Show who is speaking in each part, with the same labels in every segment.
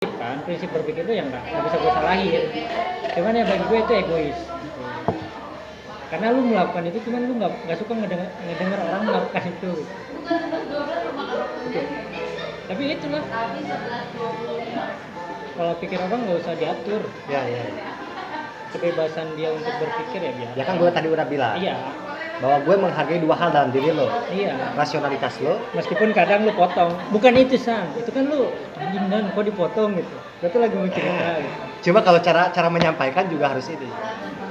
Speaker 1: kan, prinsip berpikir itu yang nggak bisa gue salahin. Cuman ya bagi gue itu egois. Karena lu melakukan itu, cuman lu nggak suka ngedenger orang melakukan itu. Gitu. Tapi itulah, kalau pikir orang nggak usah diatur.
Speaker 2: Ya.
Speaker 1: Kebebasan dia untuk berpikir ya biasa.
Speaker 2: Ya kan gue tadi udah bilang.
Speaker 1: Iya.
Speaker 2: Bahwa gue menghargai dua hal dalam diri lo.
Speaker 1: Iya.
Speaker 2: Rasionalitas lo.
Speaker 1: Meskipun kadang lu potong. Bukan itu San. Itu kan lu anjing dan kok dipotong gitu. Lu tuh lagi mikirin hal gitu.
Speaker 2: Cuma kalau cara menyampaikan juga harus ini.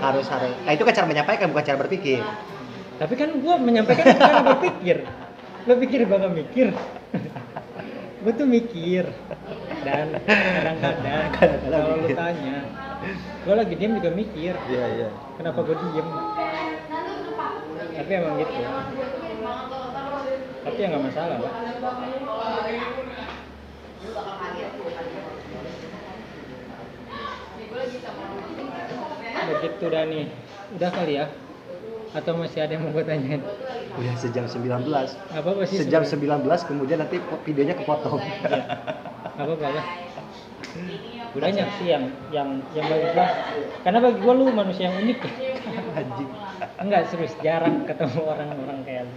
Speaker 2: Harus. Nah, itu kan cara menyampaikan bukan cara berpikir.
Speaker 1: Tapi kan gue menyampaikan cara berpikir. Lu pikir bakal mikir. Gue tuh mikir. Dan kadang-kadang kalau lu tanya, gue lagi diem juga mikir.
Speaker 2: Iya.
Speaker 1: Kenapa gue diem? Tapi emang gitu. Tapi ya nggak masalah lah. Begitu Dani. Udah kali ya? Atau masih ada yang mau gue tanyain?
Speaker 2: Udah sejam 19.
Speaker 1: Apa sih?
Speaker 2: Sejam 19 kemudian nanti videonya kepotong.
Speaker 1: Iya. Apa? Banyak sih yang bagi gua, karena bagi gua lu manusia yang unik ya.
Speaker 2: Anjing.
Speaker 1: Enggak, serius, jarang ketemu orang-orang kayak lu.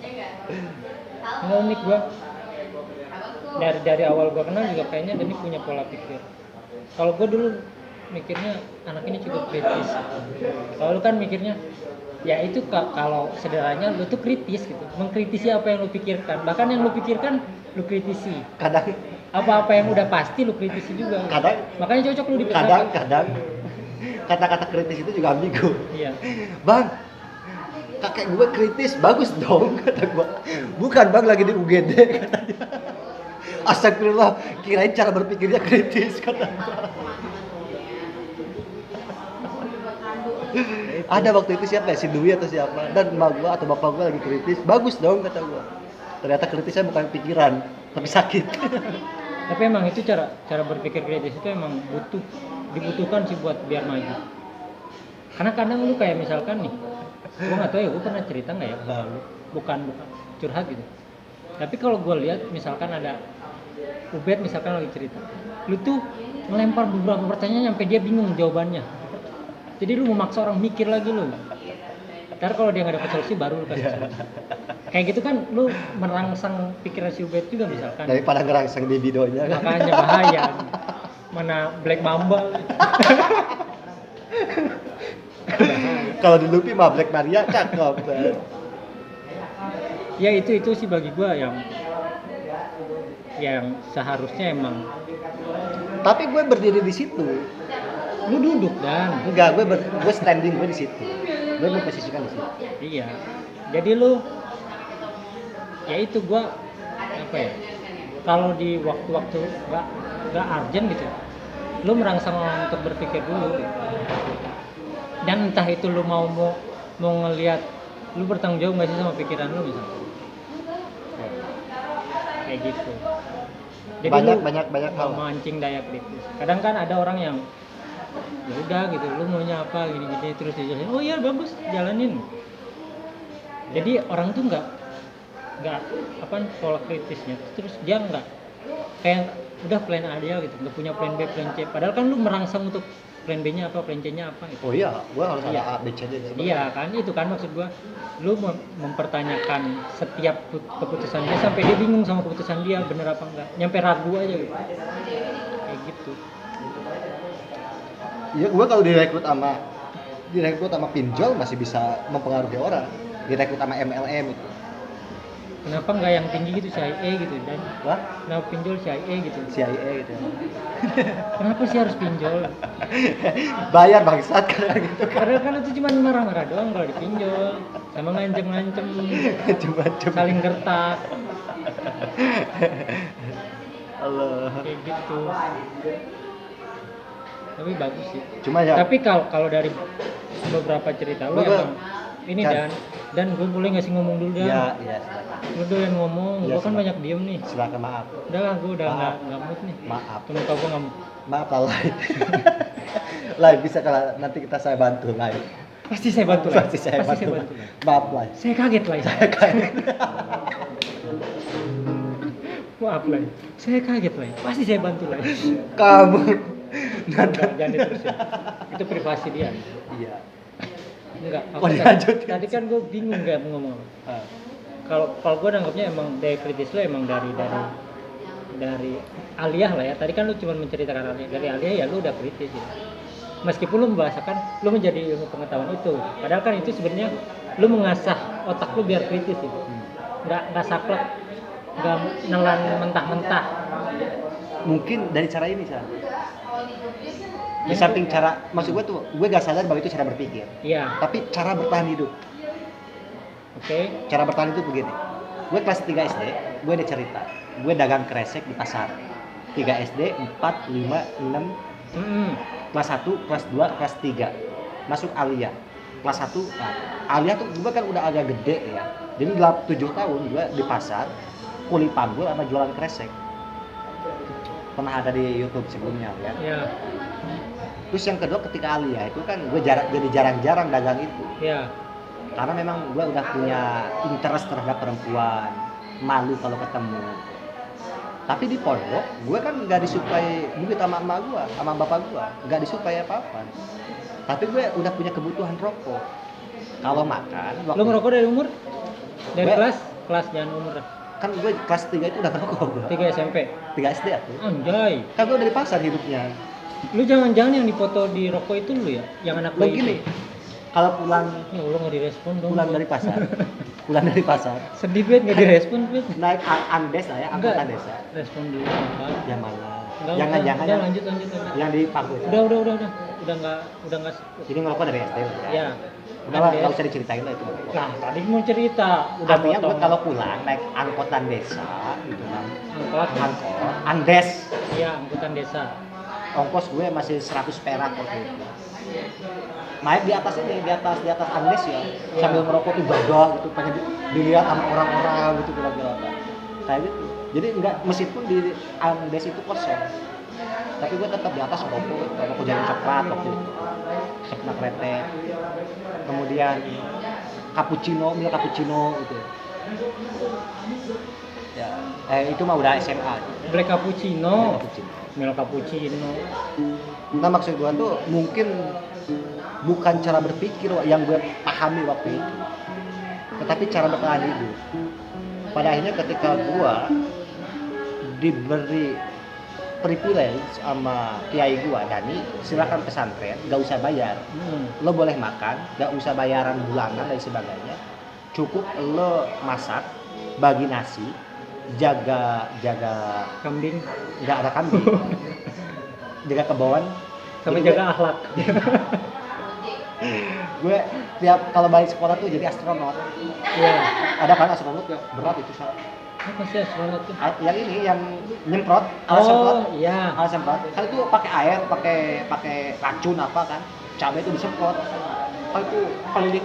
Speaker 1: Enggak, unik gua. Dari awal gua kenal juga kayaknya Dani punya pola pikir. Kalau gua dulu mikirnya anak ini cukup kritis. Kalau lu kan mikirnya ya itu kalau sederhananya lu tuh kritis gitu, mengkritisi apa yang lu pikirkan, bahkan yang lu pikirkan lu kritisi.
Speaker 2: Kadang
Speaker 1: Apa-apa yang udah pasti lu kritisi juga.
Speaker 2: Kadang
Speaker 1: Makanya cocok lu di
Speaker 2: kadang kata-kata kritis itu juga ambigu.
Speaker 1: Iya.
Speaker 2: Bang, kakek gue kritis, bagus dong kata gue. Bukan bang, lagi di UGD katanya. Astagfirullah, kirain cara berpikirnya kritis kata gue. Ada waktu itu siapa ya, si Dwi atau siapa, dan emak gue atau bapak gue lagi kritis, bagus dong kata gue. Ternyata kritisnya bukan pikiran, tapi sakit.
Speaker 1: Tapi emang itu cara berpikir kritis itu emang dibutuhkan sih buat biar maju. Karena kadang lu kayak misalkan nih, gua nggak tahu ya, gua pernah cerita nggak ya, bukan curhat gitu. Tapi kalau gua lihat misalkan ada Ubed misalkan lagi cerita, lu tuh melempar beberapa pertanyaan sampai dia bingung jawabannya. Jadi lu memaksa orang mikir lagi lu. Ntar kalau dia nggak dapat solusi baru lu kasih solusi. Kayak gitu kan lu merangsang pikiran si Ubed juga misalkan.
Speaker 2: Daripada ngerangsang di videonya kan.
Speaker 1: Makanya bahaya. Mana Black Mamba.
Speaker 2: Kalau di Luffy mah Black Maria cakep.
Speaker 1: Ya itu sih bagi gua yang seharusnya emang.
Speaker 2: Tapi gue berdiri di situ.
Speaker 1: Lu duduk dan.
Speaker 2: Enggak, gue standing gue di situ. Gue memposisikan di situ.
Speaker 1: Iya. Jadi lu ya itu gua apa ya? Kalau di waktu-waktu enggak urgent gitu. Lu merangsang orang untuk berpikir dulu. Dan entah itu lu mau ngelihat lu bertanggung jawab enggak sih sama pikiran lu misalnya. Kayak gitu. Jadi
Speaker 2: banyak hal
Speaker 1: mancing daya kritis. Kadang kan ada orang yang ya udah gitu, lu maunya apa gini terus dijelasin, oh iya bagus jalanin. Jadi orang tuh nggak pola kritisnya, terus dia nggak kayak udah plan A dia gitu, nggak punya plan B plan C, padahal kan lu merangsang untuk plan B-nya apa, plan C-nya apa gitu.
Speaker 2: Oh iya, gua harus ada A B C D.
Speaker 1: Iya kan, itu kan maksud gua, lu mempertanyakan setiap keputusan dia sampai dia bingung sama keputusan dia bener apa enggak, nyampe ragu aja gitu. Kayak gitu.
Speaker 2: Iya, gue kalau direkrut sama pinjol masih bisa mempengaruhi orang. Direkrut sama MLM itu.
Speaker 1: Kenapa nggak yang tinggi gitu, CIA gitu dan?
Speaker 2: Wah?
Speaker 1: Kenapa pinjol CIA gitu?
Speaker 2: CIA gitu.
Speaker 1: Kenapa sih harus pinjol?
Speaker 2: Bayar bangsat karena gitu.
Speaker 1: Karena kan itu cuma marah-marah doang kalau dipinjol, sama ngancem-ngancem, saling gertak.
Speaker 2: Allah.
Speaker 1: Kayak gitu. Tapi bagus sih.
Speaker 2: Cuma ya.
Speaker 1: Tapi kalau dari beberapa cerita lu emang ini dan gue boleh nggak sih ngomong dulu dan?
Speaker 2: Iya, silakan.
Speaker 1: Lu doyan ngomong,
Speaker 2: Ya,
Speaker 1: gue kan banyak diem nih.
Speaker 2: Silakan, maaf.
Speaker 1: Udah lah, gue udah nggak mood nih.
Speaker 2: Maaf.
Speaker 1: Temen kau gue nggak mood.
Speaker 2: Maaf live. Live bisa kalau nanti saya bantu live.
Speaker 1: Pasti saya bantu lah.
Speaker 2: Pasti saya bantu. Maaf live.
Speaker 1: Saya kaget lah.
Speaker 2: Saya kaget.
Speaker 1: Maaf lah, saya kaget lah, pasti saya bantu lah.
Speaker 2: Kamu
Speaker 1: Enggak, jangan diterusin. Itu privasi dia.
Speaker 2: iya.
Speaker 1: Enggak,
Speaker 2: Oh, dilanjutin.
Speaker 1: tadi kan gue bingung gak mau ngomong.
Speaker 2: Ah,
Speaker 1: Kalau gue nangkapnya emang daya kritis lo emang dari aliyah lah ya. Tadi kan lu cuma menceritakan aliyah. Dari aliyah ya lu udah kritis ya. Meskipun lu membahasakan lu menjadi ilmu pengetahuan itu. Padahal kan itu sebenarnya lu mengasah otak lu biar kritis itu. Nggak saklek, nggak nelan mentah-mentah.
Speaker 2: mungkin dari cara ini Sa. Di samping cara, maksud gue tuh, gue gak sadar bahwa itu cara berpikir.
Speaker 1: Iya,
Speaker 2: Tapi cara bertahan hidup.
Speaker 1: oke.
Speaker 2: Cara bertahan itu begini. Gue kelas 3 SD, gue ada cerita. Gue dagang kresek di pasar. 3 SD, 4, 5, 6,
Speaker 1: Mm-mm.
Speaker 2: kelas 1, kelas 2, kelas 3. Masuk aliyah. Kelas 1, nah, aliyah tuh gue kan udah agak gede ya. Jadi 7 tahun gue di pasar, kuli panggul sama jualan kresek. Pernah ada di YouTube sebelumnya ya.
Speaker 1: Iya,
Speaker 2: Terus yang kedua ketika aliyah itu kan gue jadi jarang-jarang dagang itu.
Speaker 1: iya.
Speaker 2: Karena memang gue udah punya interest terhadap perempuan, malu kalau ketemu. Tapi di pondok gue kan nggak disukai duit sama emak gue, sama bapak gue, nggak disukai apa-apa. Tapi gue udah punya kebutuhan rokok. Kalau makan,
Speaker 1: Lu ngerokok dari umur? Dari
Speaker 2: Gue-
Speaker 1: kelas jangan umur lah.
Speaker 2: kan gue kelas 3 itu udah ngerokok gue.
Speaker 1: 3 SMP.
Speaker 2: 3 SD aku.
Speaker 1: Anjay.
Speaker 2: Kan gue dari pasar hidupnya.
Speaker 1: Lu jangan yang dipoto di rokok itu lu ya? Yang anak
Speaker 2: Lo
Speaker 1: bayi
Speaker 2: gini,
Speaker 1: itu?
Speaker 2: kalau pulang
Speaker 1: Ya Allah nggak direspon dong.
Speaker 2: dari pasar, pulang dari pasar,
Speaker 1: Sedih banget nggak direspon banget.
Speaker 2: naik Andes lah ya, angkutan desa.
Speaker 1: Respon dulu. Apa?
Speaker 2: Yang mana?
Speaker 1: Enggak,
Speaker 2: Jangan-jangan
Speaker 1: udah,
Speaker 2: yang,
Speaker 1: lanjut.
Speaker 2: yang di paku.
Speaker 1: Udah nggak.
Speaker 2: Jadi ngerokok dari SD lah ya.
Speaker 1: Ya.
Speaker 2: Udah lah,
Speaker 1: Andes.
Speaker 2: nggak usah diceritain lah itu.
Speaker 1: Nah, tadi mau cerita. Udah
Speaker 2: Artinya gue
Speaker 1: potong.
Speaker 2: kalau pulang naik angkutan desa gitu kan.
Speaker 1: Angkot.
Speaker 2: Andes.
Speaker 1: Iya, angkutan desa.
Speaker 2: Ongkos gue masih 100 perak waktu itu. Naik di atas ini, di atas Andes ya. Sambil ngerokok tuh gagah gitu, pengen dilihat sama orang-orang gitu kira-kira. Kayak gitu. Jadi enggak, meskipun di Andes itu kosong. Tapi gue tetap di atas rokok jalan coklat waktu itu. Sepnak kretek. Kemudian mil cappuccino gitu. Ya, itu mah udah SMA.
Speaker 1: Black cappuccino.
Speaker 2: Cappuccino.
Speaker 1: Mil cappuccino.
Speaker 2: Nah maksud gue tuh mungkin bukan cara berpikir yang gue pahami waktu itu, tetapi cara bertahan hidup. Pada akhirnya ketika gue diberi privilege sama kiai gue, Dani, silakan pesantren, gak usah bayar. Lo boleh makan, gak usah bayaran bulanan dan sebagainya. Cukup lo masak, bagi nasi, jaga
Speaker 1: Kambing.
Speaker 2: nggak ada kambing, jaga kebun.
Speaker 1: Sama
Speaker 2: Jadi
Speaker 1: jaga akhlak.
Speaker 2: gue tiap kalau balik sekolah tuh jadi astronot.
Speaker 1: Iya.
Speaker 2: Ada kan astronot ya berat itu Sa.
Speaker 1: Apa sih astronot tuh?
Speaker 2: Yang ini yang nyemprot, alat semprot,
Speaker 1: Oh, iya.
Speaker 2: alat semprot. Kan itu pakai air, pakai racun apa kan? Cabai itu disemprot. Kan itu keliling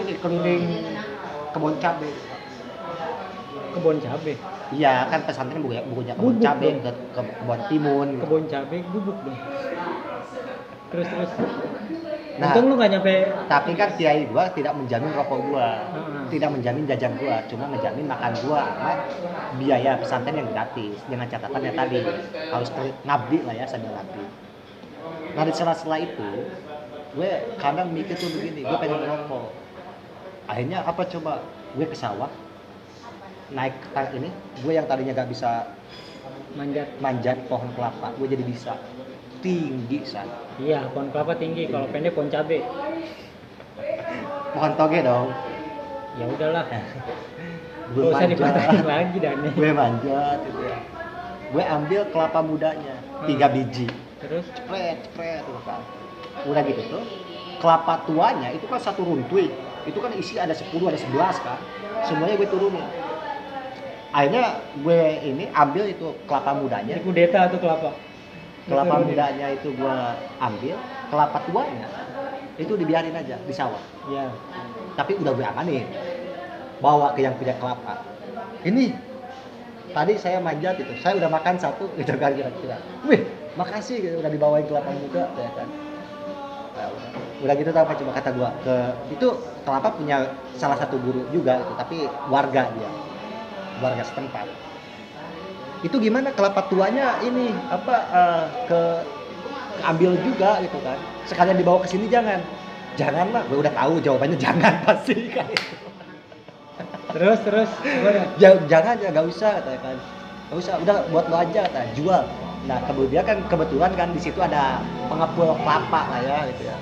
Speaker 2: kebun cabai.
Speaker 1: Kebun cabe.
Speaker 2: Iya kan pesantren punya kebun
Speaker 1: Bubuk
Speaker 2: cabai,
Speaker 1: dong.
Speaker 2: ke kebun timun.
Speaker 1: Kebun cabe bubuk dong. Terus.
Speaker 2: Nah,
Speaker 1: Untung lu nggak nyampe.
Speaker 2: tapi kan kiai gua tidak menjamin rokok gua,
Speaker 1: Heeh.
Speaker 2: tidak menjamin jajan gua, cuma menjamin makan gua sama biaya pesantren yang gratis dengan catatannya tadi harus ngabdi lah ya sambil ngabdi. Nah di sela-sela itu gue kadang mikir tuh begini, gue pengen ngerokok. Akhirnya apa coba, gue ke sawah naik tang ini, gue yang tadinya gak bisa manjat pohon kelapa, gue jadi bisa tinggi sana.
Speaker 1: Iya, pohon kelapa tinggi. Kalau pendek pohon cabe.
Speaker 2: Pohon toge dong.
Speaker 1: Ya udahlah.
Speaker 2: Gue
Speaker 1: Gak usah
Speaker 2: manjat.
Speaker 1: dipatahin lagi Dani.
Speaker 2: Gue manjat gitu ya. Gue ambil kelapa mudanya 3 biji,
Speaker 1: Terus
Speaker 2: cepret gitu kan. Udah gitu tuh kelapa tuanya itu kan satu runtuy, itu kan isi ada 10 ada 11 kan, semuanya gue turunin. Akhirnya gue ini ambil itu kelapa mudanya,
Speaker 1: ini kudeta tuh kelapa.
Speaker 2: mudanya itu gue ambil, kelapa tuanya itu dibiarin aja di sawah.
Speaker 1: Iya.
Speaker 2: Tapi udah gue amanin, bawa ke yang punya kelapa. Ini tadi saya manjat itu, saya udah makan satu gitu kan kira-kira. Wih, makasih gitu, udah dibawain kelapa muda ya kan. Nah, udah gitu apa cuma kata gua ke itu kelapa punya salah satu guru juga gitu, tapi warga setempat. itu gimana kelapa tuanya ini apa keambil juga gitu kan, sekalian dibawa ke sini janganlah, gue udah tahu jawabannya jangan pasti kan.
Speaker 1: Terus gimana?
Speaker 2: Jangan ya, nggak usah katanya kan, nggak usah, udah buat lo aja katanya, jual. Nah kebetulan kan di situ ada pengepul kelapa lah ya gitu ya.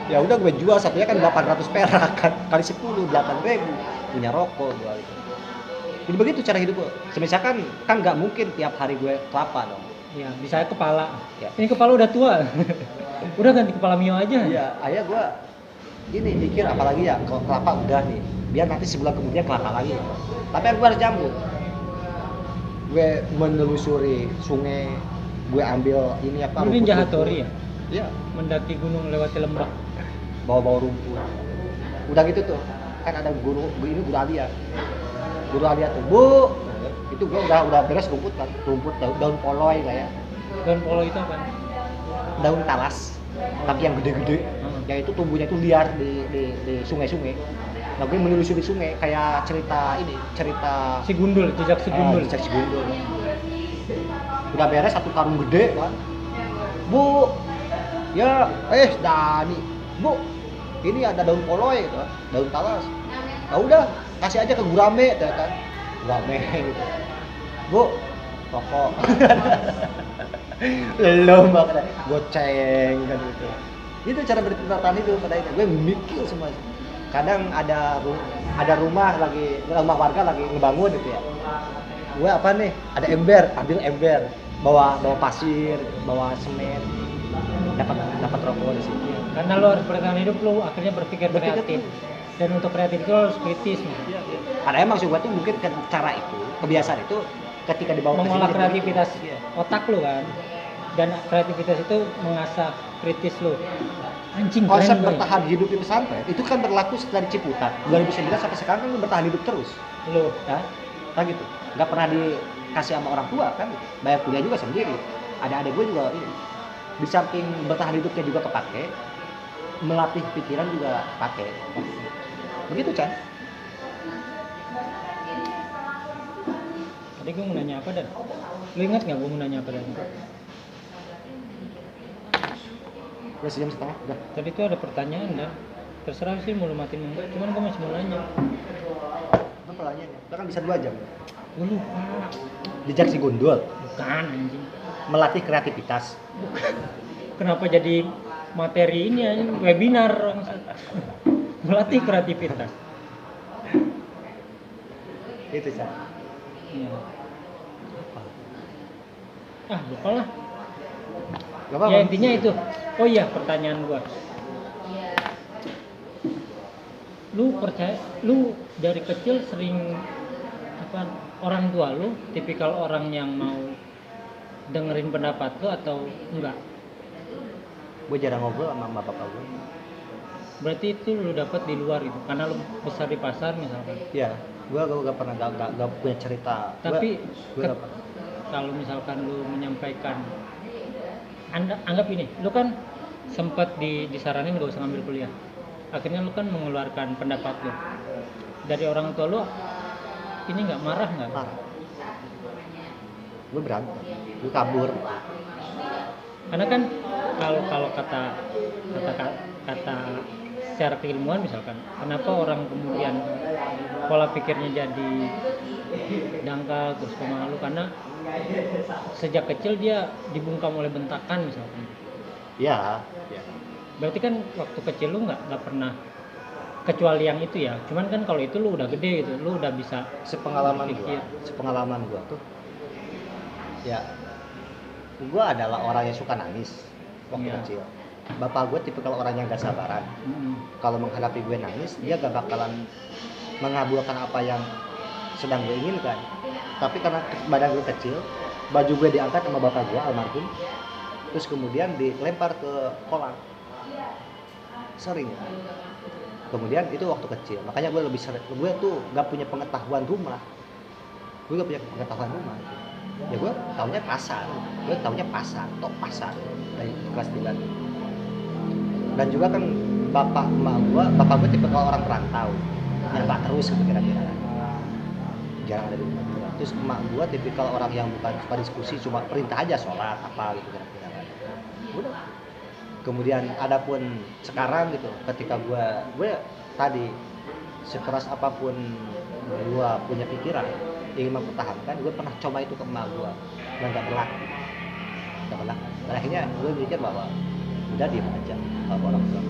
Speaker 2: Ya udah gue jual, satunya kan 800 perak kan, kali 10 8.000, punya rokok gue gitu. Jadi begitu cara hidup gue. Misalkan kan nggak mungkin tiap hari gue kelapa dong.
Speaker 1: Ya, bisa kepala.
Speaker 2: Ya.
Speaker 1: Ini kepala udah tua. Udah ganti kepala Mio aja.
Speaker 2: Iya, ayah gue ini mikir apalagi ya kalau kelapa udah nih, biar nanti sebulan kemudian kelapa lagi. Tapi gue harus jambut. Gue menelusuri sungai, gue ambil ini apa?
Speaker 1: Lu Ninja Hattori ya?
Speaker 2: Iya,
Speaker 1: Mendaki gunung lewati lembah.
Speaker 2: bawa rumput. Udah gitu tuh, kan ada guru Alia. Guru Alia tuh, Bu, itu gue udah beres rumput kan, daun poloy lah ya.
Speaker 1: Daun polo itu apa?
Speaker 2: Daun talas, tapi yang gede-gede. Ya itu tumbuhnya itu liar di sungai-sungai. Nah gue menelusuri sungai kayak cerita
Speaker 1: Si Gundul, jejak si Gundul.
Speaker 2: Jejak si Gundul. Udah beres satu karung gede kan. Bu, ya Dani, Bu, ini ada daun poloy gitu, daun talas. Ya udah kasih aja ke gurame gitu kan. Gurame gitu. Bu, rokok. Belum banget, goceng kan gitu. Itu cara bertahan hidup pada itu. Gue mikir semua. Kadang ada rumah warga lagi ngebangun gitu ya. Gue apa nih? Ada ember, ambil ember, bawa pasir, bawa semen, dapat rokok di situ.
Speaker 1: Karena lo harus bertahan hidup, lo akhirnya berpikir kreatif. Dan untuk kreatif itu lo harus kritis.
Speaker 2: Iya. Karena emang sih gue tuh mungkin cara itu, kebiasaan itu ketika dibawa ke sini
Speaker 1: mengolah kreativitas
Speaker 2: iya.
Speaker 1: otak lo kan. Dan kreativitas itu mengasah kritis lo. Anjing
Speaker 2: Konsep
Speaker 1: keren,
Speaker 2: bertahan hidup di pesantren itu kan berlaku dari Ciputat 2009 sampai sekarang kan bertahan hidup terus.
Speaker 1: Lo
Speaker 2: Ya, kan gitu. Nggak pernah dikasih sama orang tua kan, bayar kuliah juga sendiri. Ada adik gue juga ini. Di samping bertahan hidupnya juga kepake, melatih pikiran juga pakai. Begitu Chan.
Speaker 1: tadi gue mau nanya apa Dan? Lo ingat nggak gue mau nanya apa Dan?
Speaker 2: Udah sejam setengah, udah.
Speaker 1: Tadi tuh ada pertanyaan Dan. Terserah sih mau lo matiin enggak, cuman gue masih mau nanya.
Speaker 2: Apa pertanyaannya? Kita kan bisa 2 jam.
Speaker 1: Gue lupa.
Speaker 2: Jejak si Gundul,
Speaker 1: Bukan anjing.
Speaker 2: melatih kreativitas.
Speaker 1: Kenapa jadi materi ini aja webinar bangsat. Melatih kreativitas.
Speaker 2: Itu Chan.
Speaker 1: Iya. Lupa lah.
Speaker 2: Gak apa-apa.
Speaker 1: Ya intinya itu. Oh iya, pertanyaan gua. Lu dari kecil sering orang tua lu tipikal orang yang mau dengerin pendapat lu atau enggak?
Speaker 2: Gue jarang ngobrol sama bapak gue.
Speaker 1: Berarti itu lu dapat di luar itu karena lu besar di pasar misalkan.
Speaker 2: Iya, gue gak pernah gak punya cerita.
Speaker 1: Tapi
Speaker 2: gue gak pernah.
Speaker 1: kalau misalkan lu menyampaikan, anggap ini, lu kan sempat disaranin gak usah ngambil kuliah. Akhirnya lu kan mengeluarkan pendapat lu. Dari orang tua lu ini nggak marah nggak?
Speaker 2: Marah. Gue berantem, gue kabur.
Speaker 1: Karena kan kalau kata secara keilmuan misalkan, kenapa orang kemudian pola pikirnya jadi dangkal terus pemalu, karena sejak kecil dia dibungkam oleh bentakan misalkan.
Speaker 2: Ya.
Speaker 1: Berarti kan waktu kecil lu nggak pernah, kecuali yang itu ya. Cuman kan kalau itu lu udah gede gitu, lu udah bisa
Speaker 2: Sepengalaman gue tuh, ya, gue adalah orang yang suka nangis waktu kecil. Bapak gue tipikal orang yang gak sabaran. Kalau menghadapi gue nangis, dia gak bakalan mengabulkan apa yang sedang gue inginkan. Tapi karena badan gue kecil, baju gue diangkat sama bapak gue almarhum, terus kemudian dilempar ke kolam. Sering. Kemudian itu waktu kecil, makanya gue lebih sering, gue tuh gak punya pengetahuan rumah. Ya gue taunya pasar dari kelas 3. Dan juga kan bapak gue tipikal orang perantau, nyapa terus gitu kira-kira. jarang ada di rumah gua. Terus emak gua tipikal orang yang bukan suka diskusi, cuma perintah aja sholat apa gitu kira-kira kan. Udah. Kemudian adapun sekarang gitu, ketika gue tadi sekeras apapun gue punya pikiran ingin mempertahankan, gue pernah coba itu ke emak gue dan gak berlaku. Dan akhirnya gue mikir bahwa udah diem aja kalau orang tua.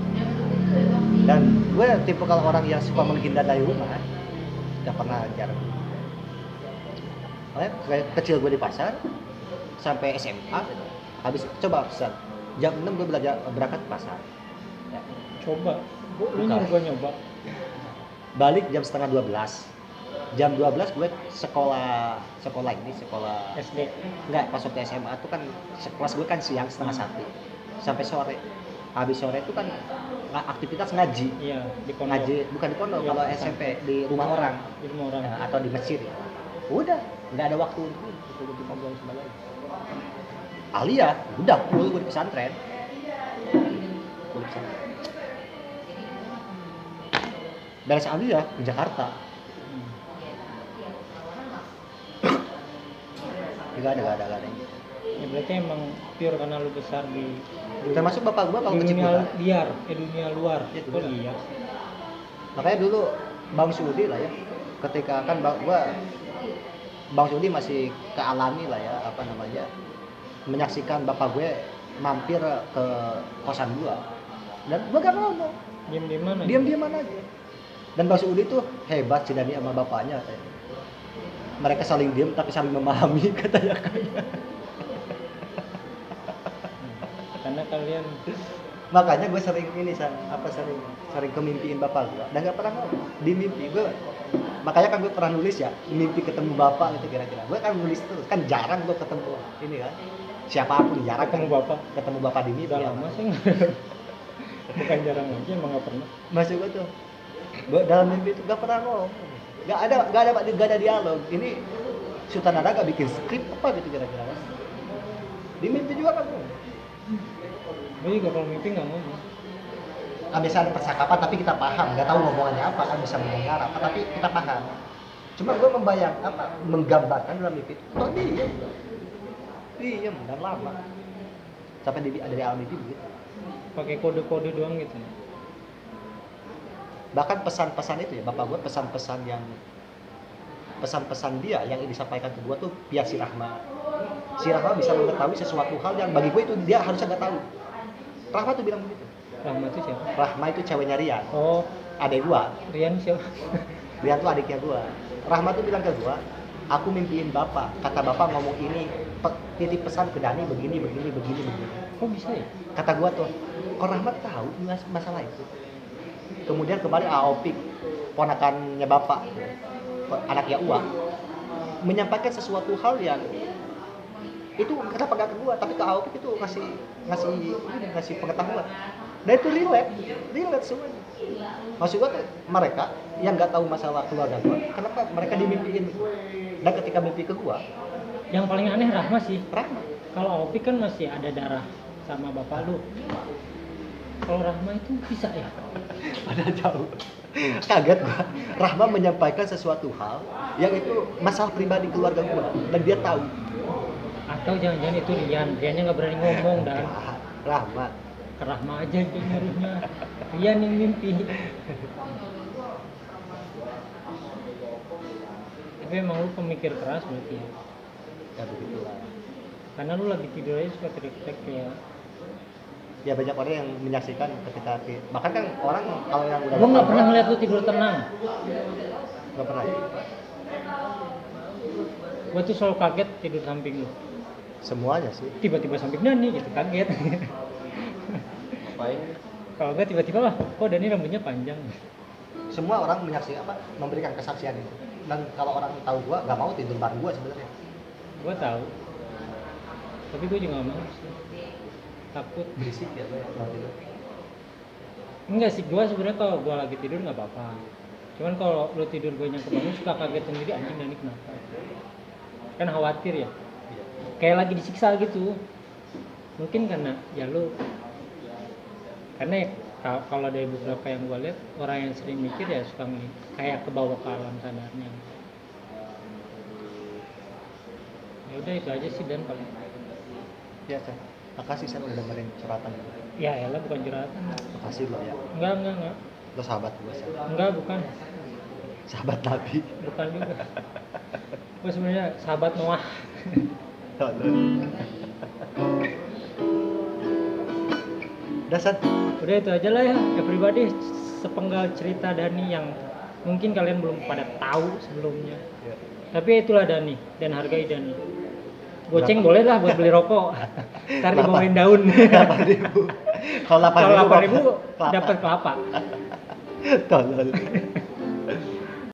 Speaker 2: Dan gue tipikal orang yang suka menghindar dari rumah, gak pernah jarang. Makanya kayak kecil gue di pasar sampai SMA gitu. Habis coba pesan jam 6 gue berangkat ke pasar ya.
Speaker 1: Coba lu
Speaker 2: Bukan.
Speaker 1: nyuruh gua nyoba.
Speaker 2: Balik jam setengah 12. Jam 12 gue sekolah
Speaker 1: SD.
Speaker 2: enggak, pas waktu SMA tuh kan kelas gue kan siang setengah 1 sampai sore. Habis sore itu kan aktivitas ngaji.
Speaker 1: Iya, di pondok.
Speaker 2: Ngaji bukan di pondok,
Speaker 1: Iya,
Speaker 2: kalau
Speaker 1: pesantren.
Speaker 2: SMP di rumah orang
Speaker 1: Di rumah orang.
Speaker 2: ya, atau di masjid ya. Udah nggak ada waktu untuk ngobrol sebagainya. Alia udah full gue di pesantren. Dari Alia ke Jakarta nggak ada.
Speaker 1: Ya berarti emang pure karena lu besar di
Speaker 2: Termasuk bapak gua kalau kecil
Speaker 1: dunia
Speaker 2: juga.
Speaker 1: liar, dunia luar.
Speaker 2: Ya,
Speaker 1: Kok liar?
Speaker 2: Makanya dulu Bang Sudi lah ya, ketika kan Bang Sudi masih kealami lah ya, apa namanya, menyaksikan bapak gue mampir ke kosan gua dan gua gak ngomong,
Speaker 1: Diem mana?
Speaker 2: diam-diaman aja. Dan Bang Sudi tuh hebat Cidani sama bapaknya katanya. Mereka saling diam tapi saling memahami katanya.
Speaker 1: Karena kalian
Speaker 2: Makanya gue sering sering kemimpiin bapak gue dan gak pernah ngomong di mimpi gue. Makanya kan gue pernah nulis ya, mimpi ketemu bapak gitu kira-kira. Gue kan nulis terus, kan jarang gue ketemu ini kan siapapun, jarang
Speaker 1: ketemu
Speaker 2: kan
Speaker 1: bapak
Speaker 2: ketemu bapak di mimpi
Speaker 1: udah
Speaker 2: ya.
Speaker 1: lama sih. Bukan jarang aja, emang gak pernah.
Speaker 2: Maksud gue tuh dalam mimpi itu gak pernah ngomong, gak ada dialog. Ini sutradara gak bikin skrip apa gitu kira-kira kan. Di mimpi juga kan
Speaker 1: Gue juga kalau mimpi gak ngomong.
Speaker 2: bisa ada percakapan tapi kita paham, nggak tahu ngomongannya apa kan, bisa mendengar apa tapi kita paham. Cuma gue menggambarkan dalam mimpi itu kok diem dan lama sampai ada di alam mimpi begitu.
Speaker 1: Pakai kode-kode doang gitu.
Speaker 2: Bahkan pesan-pesan itu ya bapak gue, pesan-pesan dia yang disampaikan ke gue tuh via si Rahma bisa mengetahui sesuatu hal yang bagi gue itu dia harusnya nggak tahu. Rahma tuh bilang begitu.
Speaker 1: Rahma itu siapa?
Speaker 2: Rahma itu ceweknya Rian,
Speaker 1: Oh,
Speaker 2: adek gua.
Speaker 1: Rian siapa?
Speaker 2: Rian tuh adiknya gua. Rahma tuh bilang ke gua, aku mimpiin bapak, kata bapak ngomong ini, titip pesan ke Dani begini.
Speaker 1: Kok bisa ya?
Speaker 2: Kata gua tuh, kok Rahmat tahu masalah itu. Kemudian kembali Aopik, ponakannya bapak, anaknya Uwa, menyampaikan sesuatu hal yang itu kenapa gak ke gua, tapi ke Aopik itu ngasih pengetahuan. Dan itu relate semuanya. Maksud gua tuh mereka yang nggak tahu masalah keluarga gua, kenapa mereka dimimpiin? Dan ketika mimpi ke gua,
Speaker 1: Yang paling aneh Rahma sih.
Speaker 2: Rahma.
Speaker 1: Kalau Opi kan masih ada darah sama bapak lu. Kalau Rahma itu bisa ya?
Speaker 2: Padahal jauh. Kaget gua. Rahma menyampaikan sesuatu hal yang itu masalah pribadi keluarga gua dan dia tahu.
Speaker 1: Atau jangan-jangan itu Riannya nggak berani ngomong dan
Speaker 2: Rahma.
Speaker 1: ke Rahma aja itu nyuruhnya. Rian yang mimpi. Tapi emang lu pemikir keras berarti ya?
Speaker 2: Ya begitulah.
Speaker 1: Karena lu lagi tidur aja suka teriak-teriak kayak.
Speaker 2: Ya banyak orang yang menyaksikan ketika bahkan kan orang kalau yang udah
Speaker 1: Gua nggak pernah ngeliat lu tidur tenang.
Speaker 2: nggak pernah ya?
Speaker 1: Gua tuh selalu kaget tidur samping lu.
Speaker 2: Semuanya sih.
Speaker 1: Tiba-tiba samping Dani gitu, kaget.
Speaker 2: Baik.
Speaker 1: Kalau gua tiba-tiba wah, kok Dani rambutnya panjang.
Speaker 2: Semua orang menyaksikan memberikan kesaksian itu. Dan kalau orang tahu gua nggak mau tidur bareng gua sebenarnya.
Speaker 1: Gua tahu. Tapi gua juga nggak mau sih. Takut.
Speaker 2: Berisik ya gua kalau tidur.
Speaker 1: Enggak sih, gua sebenarnya kalau gua lagi tidur nggak apa-apa. Cuman kalau lu tidur gua yang kebangun suka kaget sendiri, anjing Dani kenapa? Kan khawatir ya. Kayak lagi disiksa gitu. Mungkin karena ya lu karena ya, kalau dari beberapa yang gua lihat orang yang sering mikir ya suka kayak kebawa ke alam sadarnya. Ya udah itu aja sih dan paling.
Speaker 2: Ya San, makasih San udah dengerin curhatan gue.
Speaker 1: Ya elah bukan curhatan.
Speaker 2: Makasih lo ya,
Speaker 1: Enggak.
Speaker 2: lo sahabat gue San,
Speaker 1: Enggak, bukan.
Speaker 2: sahabat Nabi.
Speaker 1: Bukan juga. Gue sebenarnya sahabat Noah.
Speaker 2: Udah San.
Speaker 1: Udah itu aja lah ya everybody, sepenggal cerita Dani yang mungkin kalian belum pada tahu sebelumnya.
Speaker 2: Ya.
Speaker 1: Tapi itulah Dani dan hargai Dani. Goceng boleh lah buat beli rokok. Ntar dibawain daun.
Speaker 2: 8.000. Kalau 8.000
Speaker 1: Kalau 8.000 dapat kelapa.
Speaker 2: Tolol.